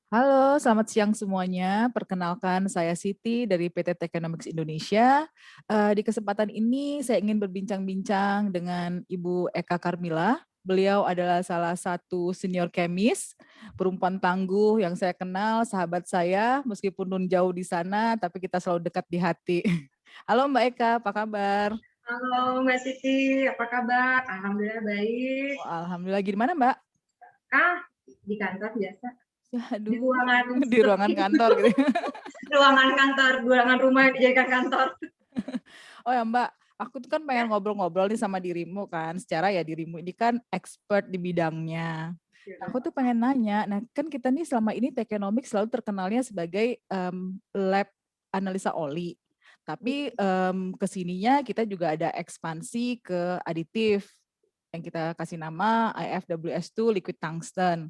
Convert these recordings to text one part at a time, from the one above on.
Halo, selamat siang semuanya. Perkenalkan, saya Siti dari PT Techonomics Indonesia. Di kesempatan ini, saya ingin berbincang-bincang dengan Ibu Eka Karmila. Beliau adalah salah satu senior kemis, perempuan tangguh yang saya kenal, sahabat saya, meskipun nun jauh di sana, tapi kita selalu dekat di hati. Halo Mbak Eka, apa kabar? Halo Mbak Siti, apa kabar? Alhamdulillah baik. Oh, Alhamdulillah, gimana Mbak? Ah, di kantor biasa, di Aduh, ruangan di ruangan sepi, kantor gitu. ruangan kantor, ruangan rumah yang dijadikan kantor. Oh ya Mbak, aku tuh kan pengen Ya, ngobrol-ngobrol nih sama dirimu kan. Secara ya dirimu ini kan expert di bidangnya. Aku tuh pengen nanya, nah kan kita nih selama ini Techonomics selalu terkenalnya sebagai lab analisa oli. Tapi kesininya kita juga ada ekspansi ke aditif yang kita kasih nama IFWS2 liquid tungsten.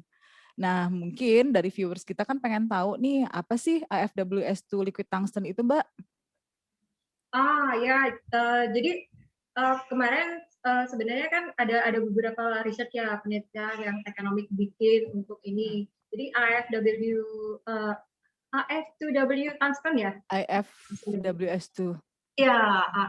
Nah, mungkin dari viewers kita kan pengen tahu nih, apa sih IFWS2 liquid tungsten itu, Mbak? ya, jadi kemarin sebenarnya kan ada beberapa riset ya penelitian yang ekonomik bikin untuk ini. Jadi AF2W tungsten ya. IFWS2. Ya,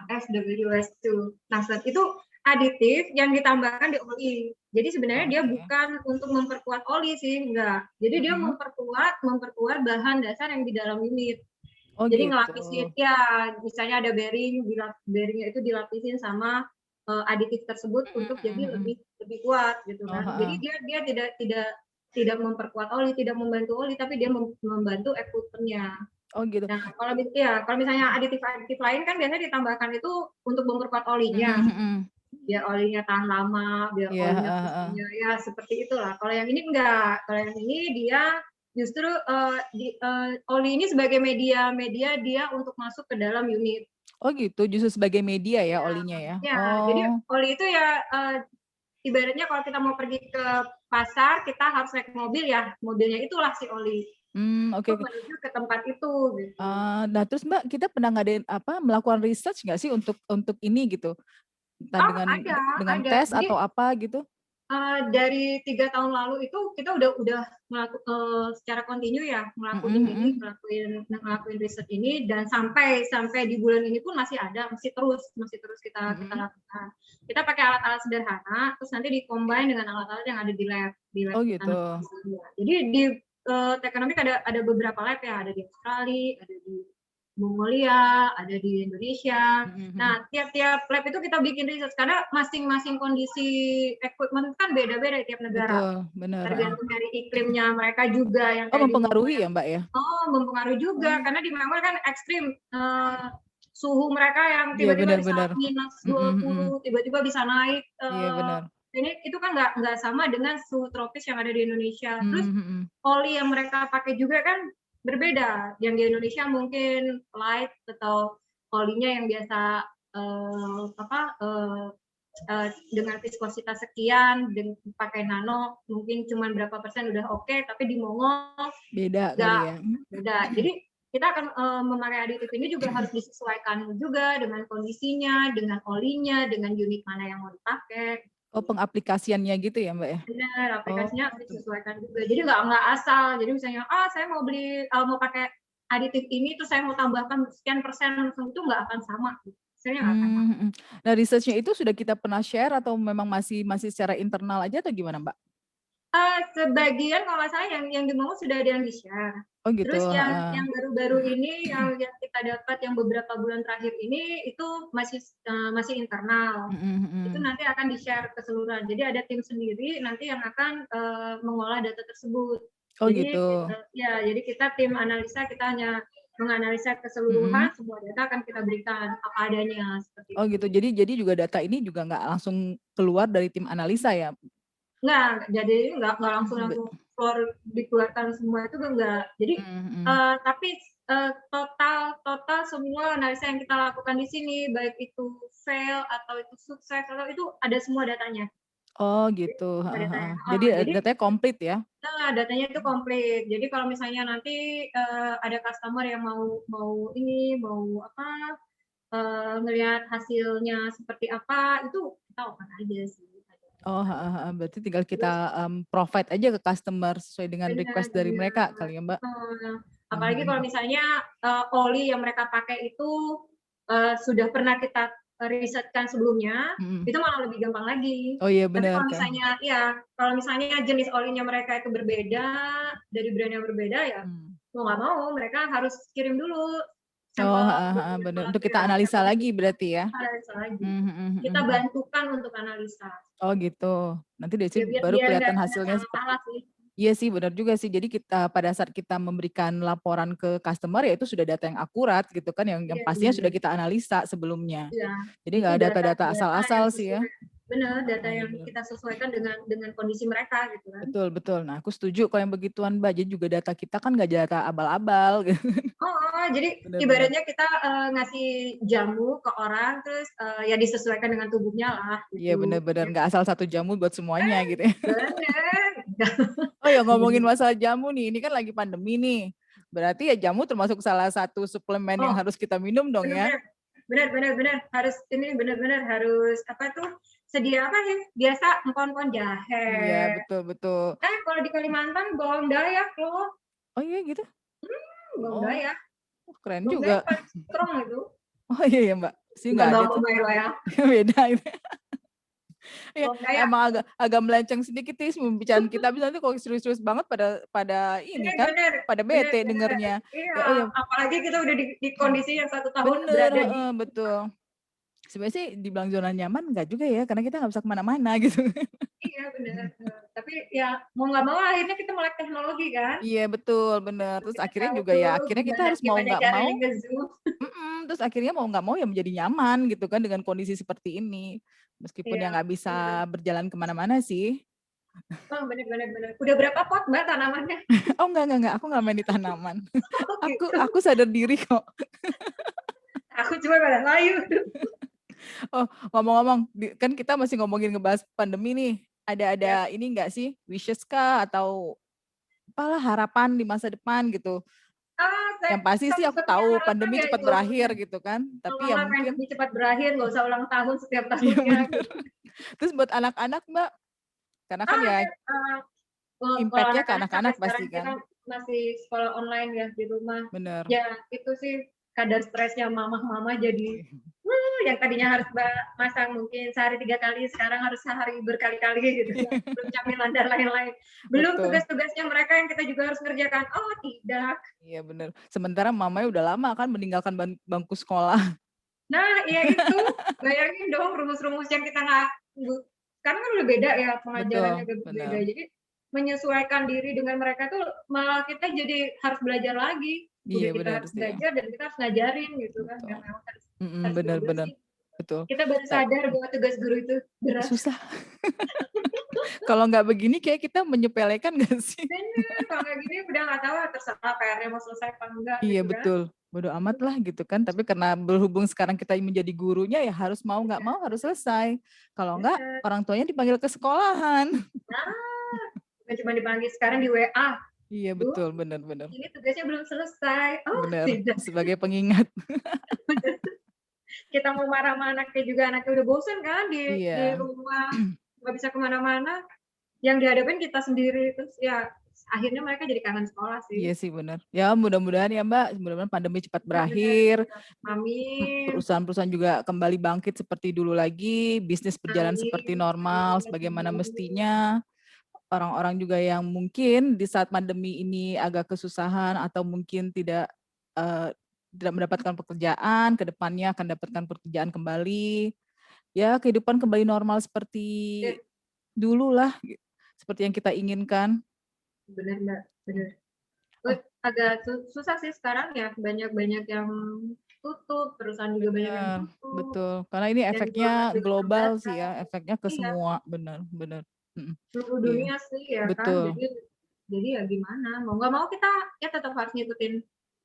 ASWS2. Nah, itu aditif yang ditambahkan di oli. Jadi sebenarnya dia Oke. bukan untuk memperkuat oli sih, enggak. Jadi dia Mm-mm. memperkuat bahan dasar yang di dalam unit. Oh Jadi gitu. ngelapisin ya, misalnya ada bearing, bearingnya itu dilapisin sama aditif tersebut untuk jadi Mm-mm. lebih lebih kuat gitu Oh, kan. Jadi dia tidak memperkuat oli, tidak membantu oli, tapi dia membantu ekwipennya. oh gitu. Nah, kalau misalnya aditif-aditif lain kan biasanya ditambahkan itu untuk memperkuat olinya, Mm-mm. biar olinya tahan lama, biar Iya, olinya fungsinya ya seperti itulah. Kalau yang ini enggak, kalau yang ini dia justru oli ini sebagai media dia untuk masuk ke dalam unit. Oh gitu, justru sebagai media ya Ya, olinya ya. ya jadi Oh, oli itu ya ibaratnya kalau kita mau pergi ke pasar, kita harus naik mobil ya, mobilnya itulah si oli oke. untuk Oke. menuju ke tempat itu gitu. Nah terus Mbak, kita pernah ngadain apa, melakukan research nggak sih untuk ini gitu? Entah Oh, dengan ada. tes Jadi atau apa gitu? dari 3 tahun lalu itu kita udah secara kontinu ya Mm-mm, mm-mm. ngelakuin riset ini dan sampai di bulan ini pun masih terus kita Mm-mm. lakukan. Kita pakai alat-alat sederhana, terus nanti dikombin dengan alat-alat yang ada di lab Oh kita gitu. nanti. Jadi di Tekonomik ada beberapa lab ya, ada di Australia, ada di Mongolia, ada di Indonesia. Mm-mm. Nah, tiap-tiap lab itu kita bikin riset karena masing-masing kondisi equipment kan beda-beda tiap negara. Betul, benar. Tergantung dari iklimnya mereka juga yang Oh kayak di mempengaruhi Mongolia. ya Mbak ya? Oh, mempengaruhi juga Oh, karena di Myanmar kan ekstrim. Suhu mereka yang iya tiba-tiba bisa benar-benar. minus Mm-mm, dua mm-mm. puluh, tiba-tiba bisa naik. Iya benar. Ini itu kan nggak sama dengan suhu tropis yang ada di Indonesia. Terus Mm-mm, mm-mm. oli yang mereka pakai juga kan berbeda. Yang di Indonesia mungkin light atau olinya yang biasa dengan viskositas sekian, pakai nano mungkin cuma berapa persen udah oke, tapi di Mongol Beda kali nggak ya. beda. Jadi kita akan memakai aditif ini juga harus disesuaikan juga dengan kondisinya, dengan olinya, dengan unit mana yang mau dipakai. Oh pengaplikasiannya gitu ya Mbak ya? Benar, Oh, aplikasinya harus disesuaikan juga. Jadi nggak asal. Jadi misalnya, saya mau beli mau pakai aditif ini, terus saya mau tambahkan sekian persen langsung itu nggak akan sama. Misalnya nggak akan sama. mhm. Nah research-nya itu sudah kita pernah share atau memang masih masih secara internal aja atau gimana Mbak? Sebagian kalau nggak salah yang di Momo sudah ada yang di-share. Oh gitu, Terus heeh. yang baru-baru ini yang kita dapat yang beberapa bulan terakhir ini itu masih internal. Mhm, Itu mhm. nanti akan di-share keseluruhan. Jadi ada tim sendiri nanti yang akan mengolah data tersebut. Oh gitu. Jadi jadi kita tim analisa kita hanya menganalisa Mhm. keseluruhan semua data akan kita berikan apa adanya seperti Oh itu. gitu. Jadi juga data ini juga nggak langsung keluar dari tim analisa ya? Jadi nggak langsung Mhm, langsung keluar dikeluarkan semua itu enggak. Jadi mhm, mhm. tapi total semua analisa yang kita lakukan di sini baik itu fail atau itu sukses atau itu ada semua datanya. Oh gitu, Semua heeh, heeh. datanya. Jadi Jadi datanya komplit ya? datanya itu komplit. Jadi kalau misalnya nanti ada customer yang mau mau ini mau apa ngelihat hasilnya seperti apa itu kita open aja sih. Oh, berarti tinggal kita, Terus provide aja ke customer sesuai dengan benar request dari benar. mereka kali ya, Mbak? Apalagi kalau misalnya, oli yang mereka pakai itu, sudah pernah kita risetkan sebelumnya, Mhm. itu malah lebih gampang lagi. Oh iya Tapi bener kalau kan. misalnya ya, kalau misalnya jenis olinya mereka itu berbeda, dari brand yang berbeda, ya Mmm. mau nggak mau mereka harus kirim dulu Oh, sampel beberapa bener, untuk sampel kita ya, analisa sampel lagi kecuali berarti ya? analisa lagi. Mmm, mhm Kita mhm. bantukan untuk analisa. Oh gitu, nanti dari Ya situ biar baru biar kelihatan nggak hasilnya seperti salah-salah sih. iya sih bener juga sih. Jadi kita pada saat kita memberikan laporan ke customer ya itu sudah data yang akurat gitu kan, yang Iya pastinya sudah benar. kita analisa sebelumnya. Iya, Jadi itu nggak ada data data-data data yang asal-asal sih ya. sesuai benar, data Iya yang bener. kita sesuaikan dengan kondisi mereka gitu kan. Betul betul. Nah aku setuju kalau yang begituan Mbak, jadi juga data kita kan nggak data abal-abal gitu. Oh, jadi Bener bener. ibaratnya kita, ngasih jamu ke orang terus, ya disesuaikan dengan tubuhnya lah Iya bener gitu. bener, nggak asal satu jamu buat semuanya gitu ya. Bener. Oh ya ngomongin Bener. masalah jamu nih, ini kan lagi pandemi nih. Berarti ya jamu termasuk salah satu suplemen yang Oh, harus kita minum dong bener ya? bener. Bener bener bener, harus ini bener-bener harus apa tuh, sedia apa sih, biasa empon-empon jahe. Iya betul betul. Kalau di Kalimantan bawang dayak loh, Oh iya gitu? bawang Oh, dayak. keren Bawang dayak juga. paling strong itu, Oh iya ya Mbak, sih bukan nggak ada bawang tuh. bombay loh ya, Beda itu. Iya, bawang dayak. emang agak melenceng sedikit sih pembicaraan kita, habis nanti kalau serius-serius banget pada ini Bener kan, bener pada bener bete bener. dengernya. Iya, Ya oh ya apalagi kita udah di kondisi yang 1 tahun bener, berada di heeh, betul. Sebenarnya sih dibilang zona nyaman enggak juga ya, karena kita nggak bisa kemana-mana gitu. iya bener, tapi ya mau nggak mau akhirnya kita melek teknologi kan, Iya betul, bener. Terus kita akhirnya tahu juga ya, tuh akhirnya kita gimana harus mau gimana nggak mau caranya nge-zoom. terus akhirnya mau nggak mau ya menjadi nyaman gitu kan dengan kondisi seperti ini. Meskipun ya Iya, nggak bisa bener. berjalan kemana-mana sih. Oh, bener bener bener. Udah berapa pot Mbak tanamannya? Oh enggak, aku nggak main di tanaman. Oh Aku gitu, aku sadar diri kok. aku cuma pada layu. Oh, ngomong-ngomong, kan kita masih ngomongin ngebahas pandemi nih. Ada Ya, ini enggak sih, wishes kah atau apalah harapan di masa depan gitu? saya Yang pasti sih aku satu-satunya tahu harapan pandemi ya cepat itu, berakhir gitu kan, tapi ya tolonglah mungkin pandemi cepat berakhir, nggak usah ulang tahun setiap iya tahunnya. bener. Terus buat anak-anak Mbak, karena kan ya Iya, kalau impact-nya ke anak-anak sampai anak-anak sekarang pasti kan. kita masih sekolah online ya di rumah. Bener. Ya itu sih kadar stresnya mama-mama jadi, yang tadinya harus masak mungkin sehari 3 kali, sekarang harus sehari berkali-kali gitu kan. Belum camilan dan lain-lain. Belum Betul. tugas-tugasnya mereka yang kita juga harus kerjakan. Oh tidak. Iya bener. Sementara mamanya udah lama kan meninggalkan bangku sekolah. Nah iya itu, bayangin dong rumus-rumus yang kita nggak, sekarang kan udah beda ya pengajarannya Betul, udah berbeda. bener. Jadi menyesuaikan diri dengan mereka tuh malah kita jadi harus belajar lagi. Iya Udah kita bener harus sih, belajar dan kita harus ngajarin gitu kan, betul. memang harus Mhm, harus bener belajar bener, sih. betul. Kita baru sadar bahwa tugas guru itu berat. Susah. Kalau nggak begini kayak kita menyepelekan nggak sih? Bener, kalau kayak gini udah nggak tahu terserah PR-nya mau selesai apa enggak Iya gitu kan. betul, bodo amat lah gitu kan, tapi karena berhubung sekarang kita menjadi gurunya ya harus mau nggak mau harus selesai. Kalau enggak, Bener. orang tuanya dipanggil ke sekolahan. Nah, bukan cuma dipanggil sekarang di WA. Iya Bu, betul, bener bener. ini tugasnya belum selesai. Oh Bener, tidak. sebagai pengingat. Kita mau marah sama anaknya juga, anaknya udah bosen kan di Iya. rumah, nggak bisa kemana-mana, yang dihadapin kita sendiri, terus ya akhirnya mereka jadi kangen sekolah Iya sih. sih bener. Ya mudah-mudahan ya Mbak, mudah-mudahan pandemi cepat Bener bener berakhir, bener. Amin perusahaan-perusahaan juga kembali bangkit seperti dulu lagi, bisnis berjalan seperti amin normal amin sebagaimana amin. mestinya. Orang-orang juga yang mungkin di saat pandemi ini agak kesusahan atau mungkin tidak mendapatkan pekerjaan, ke depannya akan dapatkan pekerjaan kembali. Ya kehidupan kembali normal seperti Ya, dulu lah, seperti yang kita inginkan. bener Mbak, Mmm. bener. Oh Agak susah sih sekarang ya, banyak-banyak yang tutup, perusahaan juga banyak yang bener, tutup, betul. Karena ini yang efeknya jualan juga global sih ya, terbatas. efeknya ke Iya, semua, bener bener. Mhm, seluruh iya, dunia sih ya kan, betul. jadi ya gimana, mau nggak mau kita ya tetap harus ngikutin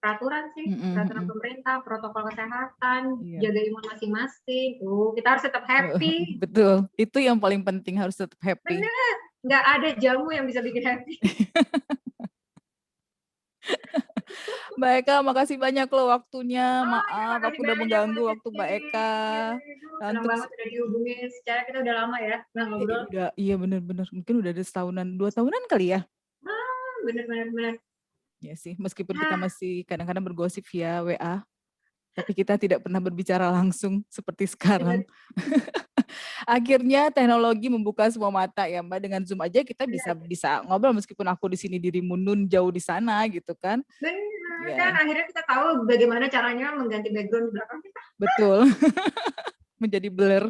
peraturan sih, Mhm peraturan mhm, pemerintah, protokol kesehatan, iya. jaga imun masing-masing, tuh kita harus tetap Heeh, happy. betul. Itu yang paling penting harus tetap happy. Bener, nggak ada jamu yang bisa bikin happy. Mbak Eka, makasih banyak loh waktunya. Oh iya Maaf, makasih aku udah banyak mengganggu Mbak waktu Mbak Eka. Siti. senang Untuk banget udah dihubungin. Secara kita udah lama ya nggak ngobrol. iya benar-benar mungkin udah ada setahunan 2 tahunan kali ya. Bener. Ya sih, meskipun kita Ah, masih kadang-kadang bergosip via WA, tapi kita tidak pernah berbicara langsung seperti sekarang. bener, Akhirnya teknologi membuka semua mata ya Mbak. Dengan Zoom aja kita bisa bener. bisa ngobrol meskipun aku di sini dirimu Nun jauh di sana gitu kan. Bener, kan Ya, akhirnya kita tahu bagaimana caranya mengganti background di belakang kita. betul. Menjadi blur.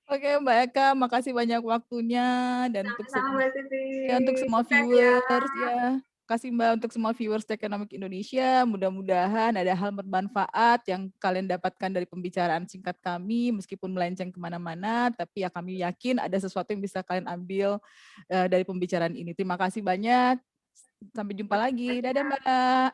Oke Mbak Eka, makasih banyak waktunya dan Sama-sama Mbak Siti. untuk semua Sukses ya. viewers ya. Kasih Mbak untuk semua viewers Tekonomik Indonesia. Mudah-mudahan ada hal bermanfaat yang kalian dapatkan dari pembicaraan singkat kami, meskipun melenceng kemana-mana, tapi ya kami yakin ada sesuatu yang bisa kalian ambil dari pembicaraan ini. Terima kasih banyak. Sampai jumpa lagi. Dadah Mbak.